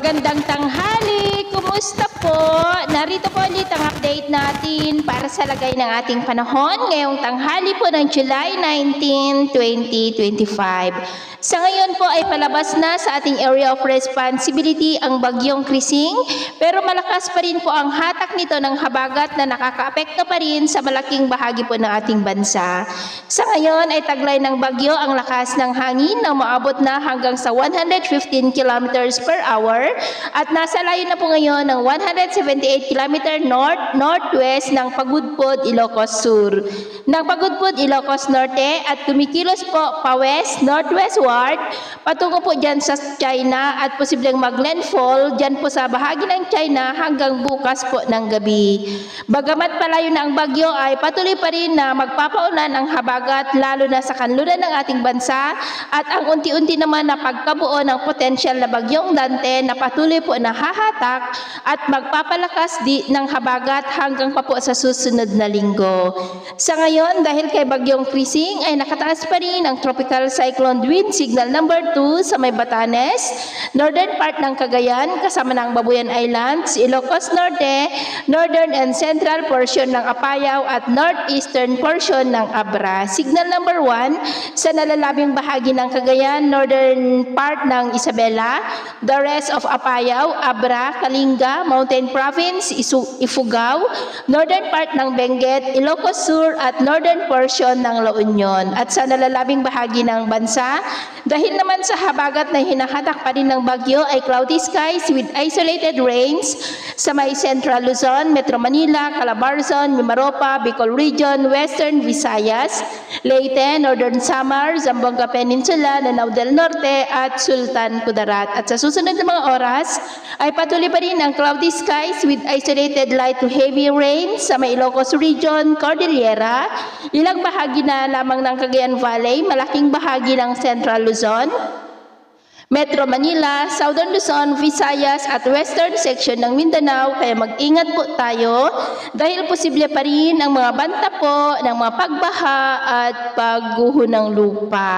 Magandang tanghali! Kumusta po? Narito po ulit ang update natin para sa lagay ng ating panahon ngayong tanghali po ng July 19, 2025. Sa ngayon po ay palabas na sa ating area of responsibility ang bagyong Krising, pero malakas pa rin po ang hatak nito ng habagat na nakakaapekto pa rin sa malaking bahagi po ng ating bansa. Sa ngayon ay taglay ng bagyo ang lakas ng hangin na umaabot na hanggang sa 115 kilometers per hour at nasa layo na po ngayon ng 178 kilometer north-northwest ng Pagudpod, Ilocos Sur. Ng Pagudpod, Ilocos Norte at kumikilos po pa-west-northwestward patungo po dyan sa China at posibleng mag-landfall dyan po sa bahagi ng China hanggang bukas po ng gabi. Bagamat palayo na ang bagyo ay patuloy pa rin na magpapaulan ang habagat lalo na sa kanluran ng ating bansa at ang unti-unti naman na pagkabuo ng potensyal na bagyong Dante na patuloy po na hahatak at magpapalakas ng habagat hanggang pa po sa susunod na linggo. Sa ngayon, dahil kay bagyong Krising ay nakataas pa rin ang tropical cyclone wind signal number 2 sa may Batanes, northern part ng Cagayan kasama ng Babuyan Islands, Ilocos Norte, northern and central portion ng Apayao at northeastern portion ng Abra. Signal number 1 sa nalalabing bahagi ng Cagayan, northern part ng Isabela, the rest of Apayao, Abra, Kalinga, Mountain Province, Ifugao, northern part ng Benguet, Ilocos Sur at northern portion ng La Union. At sa nalalabing bahagi ng bansa, dahil naman sa habagat na hinahatak pa rin ng bagyo ay cloudy skies with isolated rains sa may Central Luzon, Metro Manila, Calabarzon, Mimaropa, Bicol Region, Western Visayas, Leyte, Northern Samar, Zamboanga Peninsula, Lanao del Norte at Sultan Kudarat. At sa susunod na mga oras ay patuloy pa rin ang cloudy skies with isolated light to heavy rain sa may Ilocos Region, Cordillera, ilang bahagi na lamang ng Cagayan Valley, malaking bahagi ng Central Luzon, Metro Manila, Southern Luzon, Visayas at Western section ng Mindanao, kaya mag-ingat po tayo dahil posible pa rin ang mga banta po ng mga pagbaha at pagguho ng lupa.